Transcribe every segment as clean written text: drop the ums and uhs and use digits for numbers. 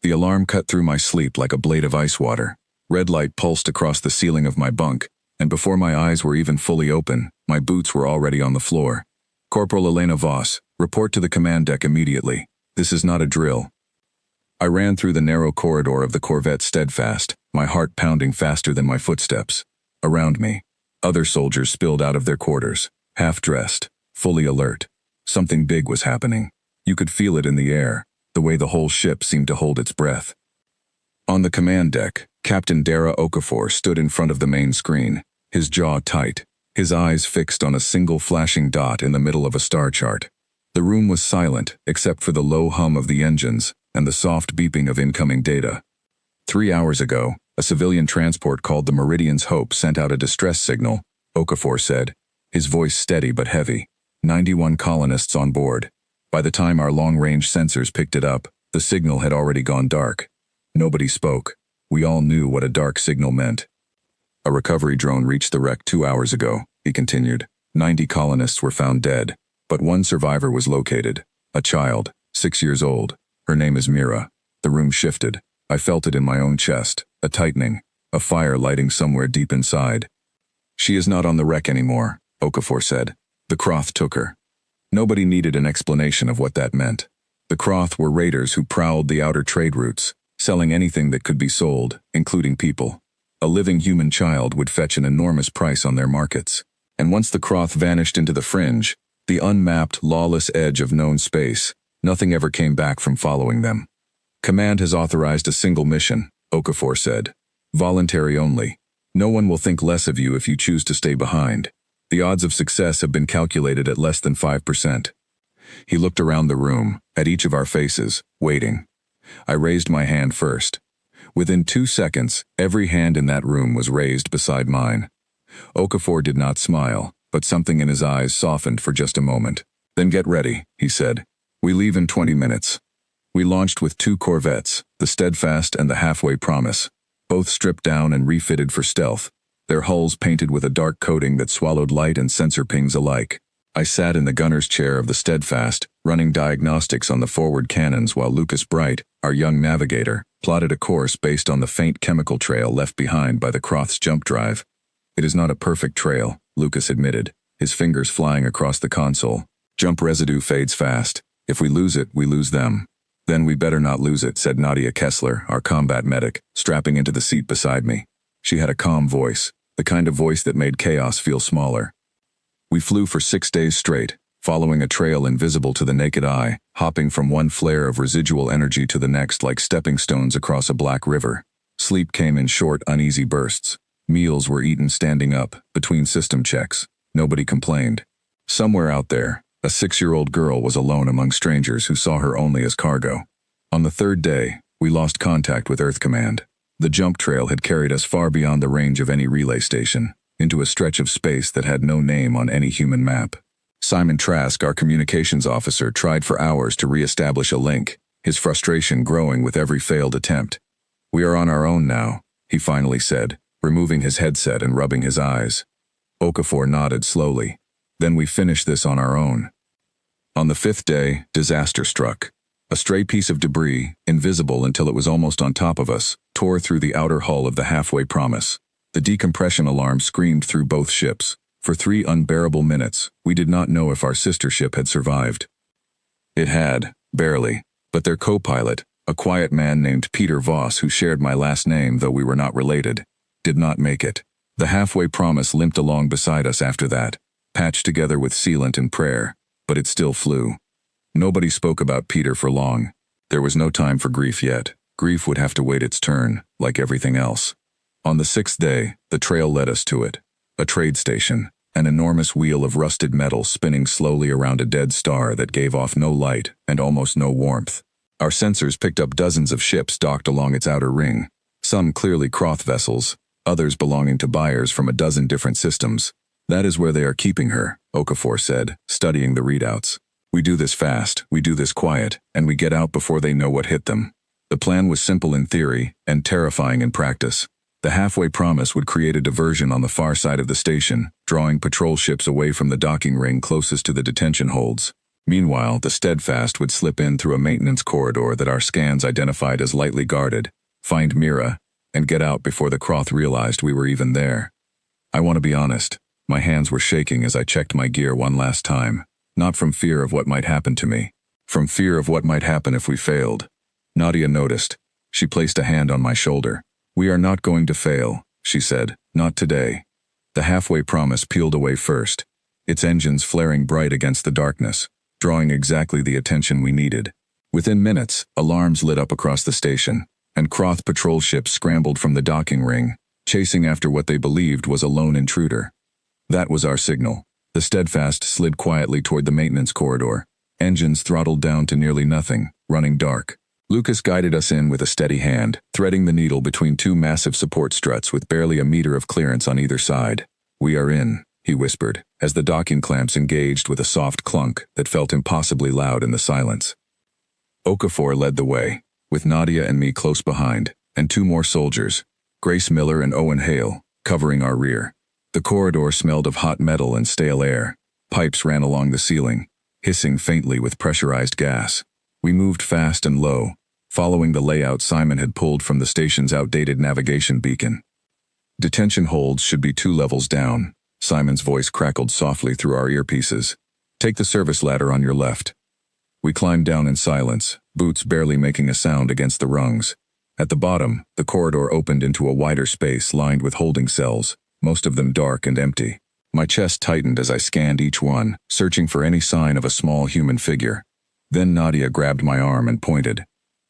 The alarm cut through my sleep like a blade of ice water. Red light pulsed across the ceiling of my bunk, and before my eyes were even fully open, my boots were already on the floor. Corporal Elena Voss, report to the command deck immediately. This is not a drill. I ran through the narrow corridor of the Corvette steadfast, my heart pounding faster than my footsteps. Around me, other soldiers spilled out of their quarters, half-dressed, fully alert. Something big was happening. You could feel it in the air, the way the whole ship seemed to hold its breath. On the command deck, Captain Dara Okafor stood in front of the main screen, his jaw tight, his eyes fixed on a single flashing dot in the middle of a star chart. The room was silent, except for the low hum of the engines and the soft beeping of incoming data. 3 hours ago, a civilian transport called the Meridian's Hope sent out a distress signal, Okafor said, his voice steady but heavy. 91 colonists on board. By the time our long-range sensors picked it up, the signal had already gone dark. Nobody spoke. We all knew what a dark signal meant. A recovery drone reached the wreck 2 hours ago, he continued. 90 colonists were found dead, but one survivor was located. A child, 6 years old. Her name is Mira. The room shifted. I felt it in my own chest, a tightening, a fire lighting somewhere deep inside. She is not on the wreck anymore, Okafor said. The Croth took her. Nobody needed an explanation of what that meant. The Croth were raiders who prowled the outer trade routes, selling anything that could be sold, including people. A living human child would fetch an enormous price on their markets. And once the Croth vanished into the fringe, the unmapped, lawless edge of known space, nothing ever came back from following them. Command has authorized a single mission, Okafor said. Voluntary only. No one will think less of you if you choose to stay behind. The odds of success have been calculated at less than 5%. He looked around the room, at each of our faces, waiting. I raised my hand first. Within 2 seconds, every hand in that room was raised beside mine. Okafor did not smile, but something in his eyes softened for just a moment. Then get ready, he said. We leave in 20 minutes. We launched with 2 corvettes, the Steadfast and the Halfway Promise, both stripped down and refitted for stealth, their hulls painted with a dark coating that swallowed light and sensor pings alike. I sat in the gunner's chair of the Steadfast, running diagnostics on the forward cannons while Lucas Bright, our young navigator, plotted a course based on the faint chemical trail left behind by the Croth's jump drive. It is not a perfect trail, Lucas admitted, his fingers flying across the console. Jump residue fades fast. If we lose it, we lose them. Then we better not lose it, said Nadia Kessler, our combat medic, strapping into the seat beside me. She had a calm voice, the kind of voice that made chaos feel smaller. We flew for 6 days straight, following a trail invisible to the naked eye, hopping from one flare of residual energy to the next like stepping stones across a black river. Sleep came in short, uneasy bursts. Meals were eaten standing up, between system checks. Nobody complained. Somewhere out there, a 6-year-old girl was alone among strangers who saw her only as cargo. On the 3rd day, we lost contact with Earth Command. The jump trail had carried us far beyond the range of any relay station, into a stretch of space that had no name on any human map. Simon Trask, our communications officer, tried for hours to re-establish a link, his frustration growing with every failed attempt. We are on our own now, he finally said, removing his headset and rubbing his eyes. Okafor nodded slowly. Then we finish this on our own. On the 5th day, disaster struck. A stray piece of debris, invisible until it was almost on top of us, tore through the outer hull of the Halfway Promise. The decompression alarm screamed through both ships. For 3 unbearable minutes, we did not know if our sister ship had survived. It had, barely, but their co-pilot, a quiet man named Peter Voss who shared my last name though we were not related, did not make it. The Halfway Promise limped along beside us after that, patched together with sealant and prayer, but it still flew. Nobody spoke about Peter for long. There was no time for grief yet. Grief would have to wait its turn, like everything else. On the 6th day, the trail led us to it. A trade station, an enormous wheel of rusted metal spinning slowly around a dead star that gave off no light and almost no warmth. Our sensors picked up dozens of ships docked along its outer ring, some clearly Croth vessels, others belonging to buyers from a dozen different systems. That is where they are keeping her, Okafor said, studying the readouts. We do this fast, we do this quiet, and we get out before they know what hit them. The plan was simple in theory and terrifying in practice. The Halfway Promise would create a diversion on the far side of the station, drawing patrol ships away from the docking ring closest to the detention holds. Meanwhile, the Steadfast would slip in through a maintenance corridor that our scans identified as lightly guarded, find Mira, and get out before the Croth realized we were even there. I want to be honest, my hands were shaking as I checked my gear one last time, not from fear of what might happen to me, from fear of what might happen if we failed. Nadia noticed. She placed a hand on my shoulder. "We are not going to fail," she said, "not today." The halfway promise peeled away first, its engines flaring bright against the darkness, drawing exactly the attention we needed. Within minutes, alarms lit up across the station, and Croth patrol ships scrambled from the docking ring, chasing after what they believed was a lone intruder. That was our signal. The Steadfast slid quietly toward the maintenance corridor, engines throttled down to nearly nothing, running dark. Lucas guided us in with a steady hand, threading the needle between two massive support struts with barely a meter of clearance on either side. "We are in," he whispered, as the docking clamps engaged with a soft clunk that felt impossibly loud in the silence. Okafor led the way, with Nadia and me close behind, and two more soldiers, Grace Miller and Owen Hale, covering our rear. The corridor smelled of hot metal and stale air. Pipes ran along the ceiling, hissing faintly with pressurized gas. We moved fast and low, following the layout Simon had pulled from the station's outdated navigation beacon. "Detention holds should be 2 levels down," Simon's voice crackled softly through our earpieces. "Take the service ladder on your left." We climbed down in silence, boots barely making a sound against the rungs. At the bottom, the corridor opened into a wider space lined with holding cells, most of them dark and empty. My chest tightened as I scanned each one, searching for any sign of a small human figure. Then Nadia grabbed my arm and pointed.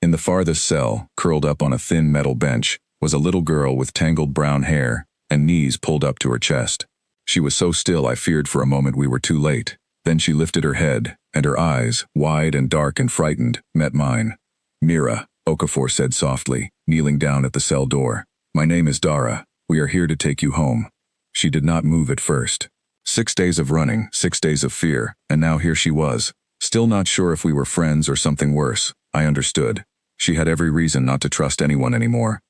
In the farthest cell, curled up on a thin metal bench, was a little girl with tangled brown hair and knees pulled up to her chest. She was so still I feared for a moment we were too late. Then she lifted her head, and her eyes, wide and dark and frightened, met mine. "Mira," Okafor said softly, kneeling down at the cell door. "My name is Dara. We are here to take you home." She did not move at first. 6 days of running, 6 days of fear, and now here she was. Still not sure if we were friends or something worse. I understood. She had every reason not to trust anyone anymore.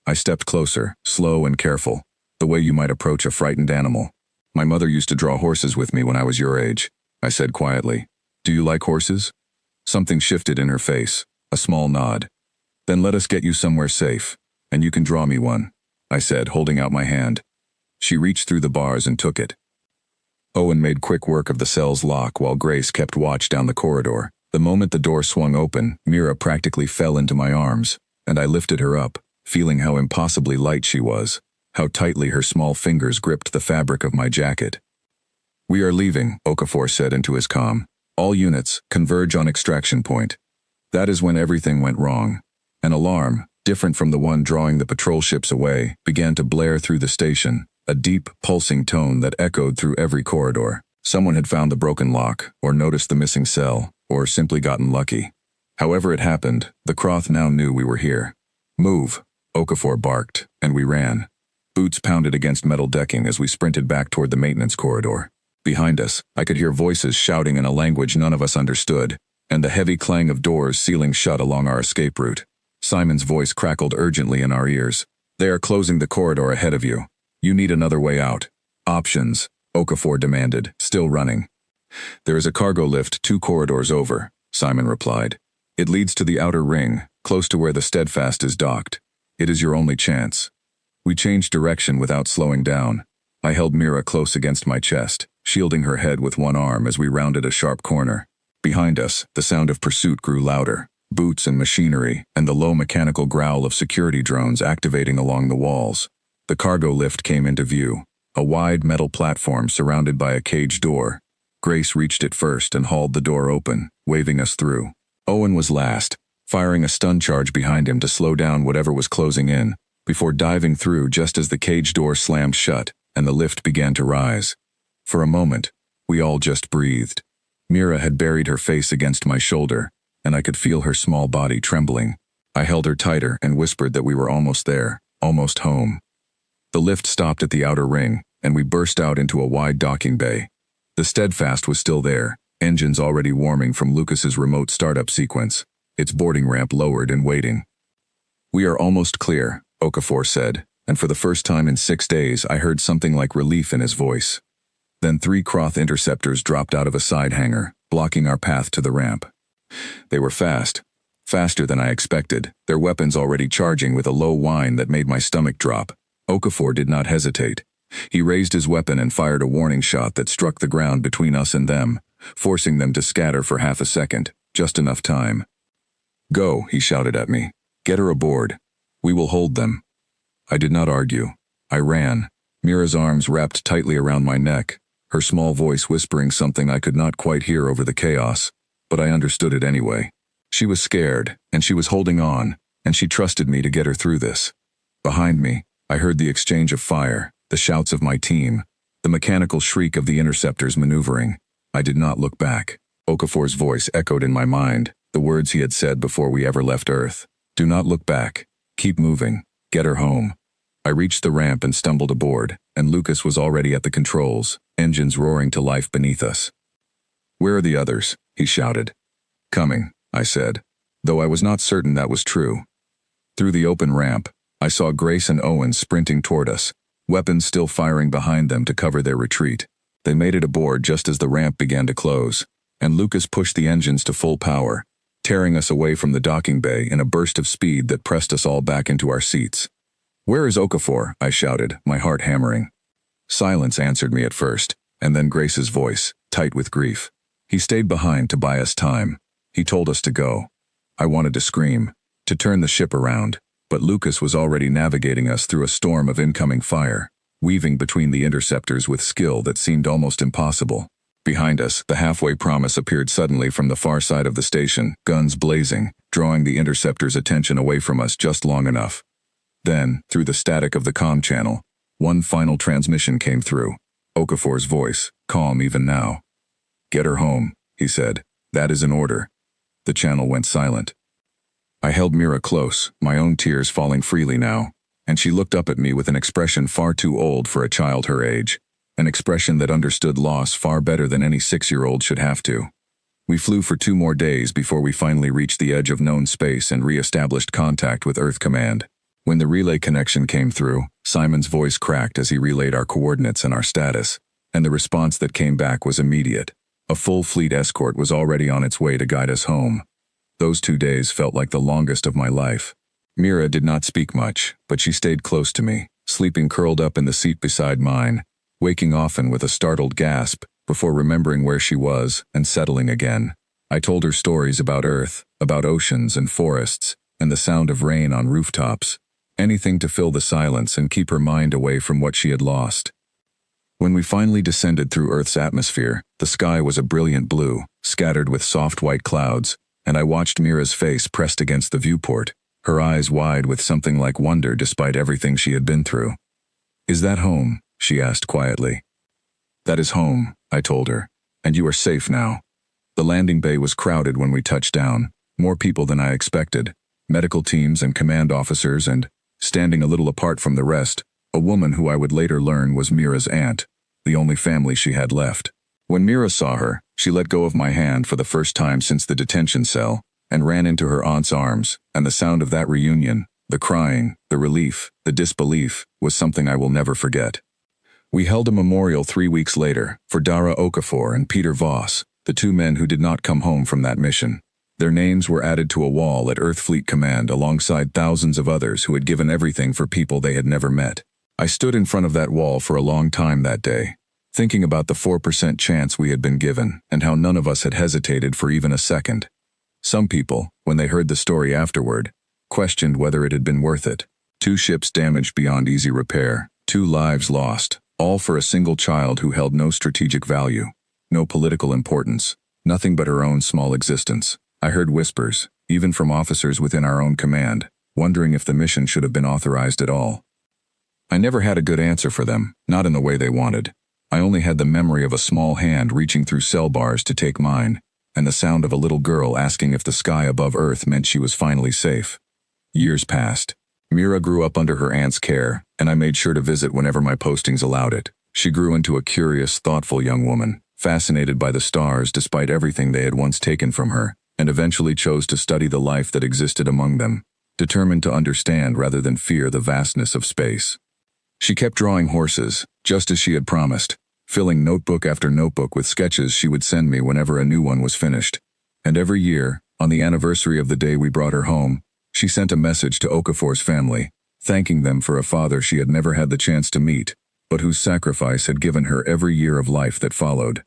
I stepped closer, slow and careful, the way you might approach a frightened animal. "My mother used to draw horses with me when I was your age," I said quietly. "Do you like horses?" Something shifted in her face, a small nod. "Then let us get you somewhere safe, and you can draw me one," I said, holding out my hand. She reached through the bars and took it. Owen made quick work of the cell's lock while Grace kept watch down the corridor. The moment the door swung open, Mira practically fell into my arms, and I lifted her up, feeling how impossibly light she was, how tightly her small fingers gripped the fabric of my jacket. "We are leaving," Okafor said into his comm. "All units, converge on extraction point." That is when everything went wrong. An alarm, different from the one drawing the patrol ships away, began to blare through the station, a deep, pulsing tone that echoed through every corridor. Someone had found the broken lock, or noticed the missing cell, or simply gotten lucky. However it happened, the Croth now knew we were here. "Move," Okafor barked, and we ran. Boots pounded against metal decking as we sprinted back toward the maintenance corridor. Behind us, I could hear voices shouting in a language none of us understood, and the heavy clang of doors sealing shut along our escape route. Simon's voice crackled urgently in our ears. "They are closing the corridor ahead of you. You need another way out." "Options," Okafor demanded, still running. "There is a cargo lift 2 corridors over," Simon replied. "It leads to the outer ring, close to where the Steadfast is docked. It is your only chance." We changed direction without slowing down. I held Mira close against my chest, shielding her head with one arm as we rounded a sharp corner. Behind us, the sound of pursuit grew louder, boots and machinery, and the low mechanical growl of security drones activating along the walls. The cargo lift came into view, a wide metal platform surrounded by a cage door. Grace reached it first and hauled the door open, waving us through. Owen was last, firing a stun charge behind him to slow down whatever was closing in, before diving through just as the cage door slammed shut and the lift began to rise. For a moment, we all just breathed. Mira had buried her face against my shoulder, and I could feel her small body trembling. I held her tighter and whispered that we were almost there, almost home. The lift stopped at the outer ring, and we burst out into a wide docking bay. The Steadfast was still there, engines already warming from Lucas's remote startup sequence, its boarding ramp lowered and waiting. "We are almost clear," Okafor said, and for the first time in 6 days I heard something like relief in his voice. Then 3 Croth interceptors dropped out of a side hangar, blocking our path to the ramp. They were fast. Faster than I expected, their weapons already charging with a low whine that made my stomach drop. Okafor did not hesitate. He raised his weapon and fired a warning shot that struck the ground between us and them, forcing them to scatter for half a second, just enough time. "Go," he shouted at me. "Get her aboard. We will hold them." I did not argue. I ran, Mira's arms wrapped tightly around my neck, her small voice whispering something I could not quite hear over the chaos, but I understood it anyway. She was scared, and she was holding on, and she trusted me to get her through this. Behind me, I heard the exchange of fire, the shouts of my team, the mechanical shriek of the interceptors maneuvering. I did not look back. Okafor's voice echoed in my mind, the words he had said before we ever left Earth. "Do not look back. Keep moving. Get her home." I reached the ramp and stumbled aboard, and Lucas was already at the controls, engines roaring to life beneath us. "Where are the others?" he shouted. "Coming," I said, though I was not certain that was true. Through the open ramp, I saw Grace and Owen sprinting toward us, weapons still firing behind them to cover their retreat. They made it aboard just as the ramp began to close, and Lucas pushed the engines to full power, tearing us away from the docking bay in a burst of speed that pressed us all back into our seats. "Where is Okafor?" I shouted, my heart hammering. Silence answered me at first, and then Grace's voice, tight with grief. "He stayed behind to buy us time. He told us to go." I wanted to scream, to turn the ship around, but Lucas was already navigating us through a storm of incoming fire, weaving between the interceptors with skill that seemed almost impossible. Behind us, the halfway promise appeared suddenly from the far side of the station, guns blazing, drawing the interceptors' attention away from us just long enough. Then, through the static of the comm channel, one final transmission came through. Okafor's voice, calm even now. "Get her home," he said. "That is an order." The channel went silent. I held Mira close, my own tears falling freely now, and she looked up at me with an expression far too old for a child her age, an expression that understood loss far better than any 6-year-old should have to. We flew for 2 more days before we finally reached the edge of known space and re-established contact with Earth Command. When the relay connection came through, Simon's voice cracked as he relayed our coordinates and our status, and the response that came back was immediate. A full fleet escort was already on its way to guide us home. Those 2 days felt like the longest of my life. Mira did not speak much, but she stayed close to me, sleeping curled up in the seat beside mine, waking often with a startled gasp before remembering where she was and settling again. I told her stories about Earth, about oceans and forests, and the sound of rain on rooftops, anything to fill the silence and keep her mind away from what she had lost. When we finally descended through Earth's atmosphere, the sky was a brilliant blue, scattered with soft white clouds, and I watched Mira's face pressed against the viewport, her eyes wide with something like wonder despite everything she had been through. "Is that home?" she asked quietly. "That is home," I told her, "and you are safe now." The landing bay was crowded when we touched down, more people than I expected, medical teams and command officers, and, standing a little apart from the rest, a woman who I would later learn was Mira's aunt, the only family she had left. When Mira saw her, she let go of my hand for the first time since the detention cell, and ran into her aunt's arms, and the sound of that reunion, the crying, the relief, the disbelief, was something I will never forget. We held a memorial 3 weeks later, for Dara Okafor and Peter Voss, the 2 men who did not come home from that mission. Their names were added to a wall at Earth Fleet Command alongside thousands of others who had given everything for people they had never met. I stood in front of that wall for a long time that day, thinking about the 4% chance we had been given and how none of us had hesitated for even a second. Some people, when they heard the story afterward, questioned whether it had been worth it. 2 ships damaged beyond easy repair, 2 lives lost, all for a single child who held no strategic value, no political importance, nothing but her own small existence. I heard whispers, even from officers within our own command, wondering if the mission should have been authorized at all. I never had a good answer for them, not in the way they wanted. I only had the memory of a small hand reaching through cell bars to take mine, and the sound of a little girl asking if the sky above Earth meant she was finally safe. Years passed. Mira grew up under her aunt's care, and I made sure to visit whenever my postings allowed it. She grew into a curious, thoughtful young woman, fascinated by the stars despite everything they had once taken from her, and eventually chose to study the life that existed among them, determined to understand rather than fear the vastness of space. She kept drawing horses, just as she had promised, filling notebook after notebook with sketches she would send me whenever a new one was finished. And every year, on the anniversary of the day we brought her home, she sent a message to Okafor's family, thanking them for a father she had never had the chance to meet, but whose sacrifice had given her every year of life that followed.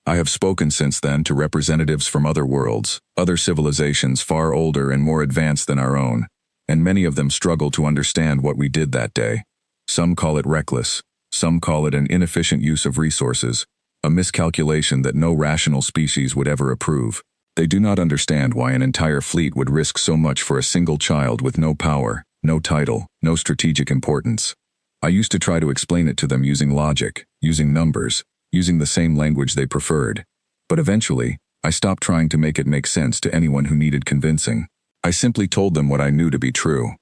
I have spoken since then to representatives from other worlds, other civilizations far older and more advanced than our own, and many of them struggle to understand what we did that day. Some call it reckless, some call it an inefficient use of resources, a miscalculation that no rational species would ever approve. They do not understand why an entire fleet would risk so much for a single child with no power, no title, no strategic importance. I used to try to explain it to them using logic, using numbers, using the same language they preferred. But eventually, I stopped trying to make it make sense to anyone who needed convincing. I simply told them what I knew to be true.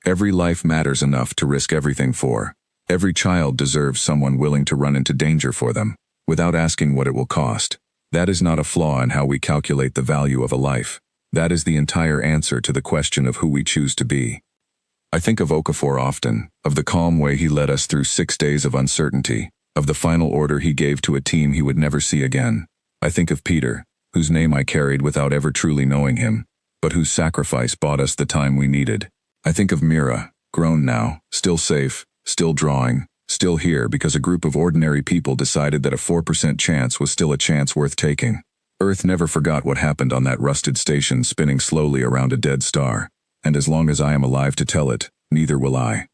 Every life matters enough to risk everything for. Every child deserves someone willing to run into danger for them, without asking what it will cost. That is not a flaw in how we calculate the value of a life. That is the entire answer to the question of who we choose to be. I think of Okafor often, of the calm way he led us through 6 days of uncertainty, of the final order he gave to a team he would never see again. I think of Peter, whose name I carried without ever truly knowing him, but whose sacrifice bought us the time we needed. I think of Mira, grown now, still safe, still drawing, still here because a group of ordinary people decided that a 4% chance was still a chance worth taking. Earth never forgot what happened on that rusted station spinning slowly around a dead star, and as long as I am alive to tell it, neither will I.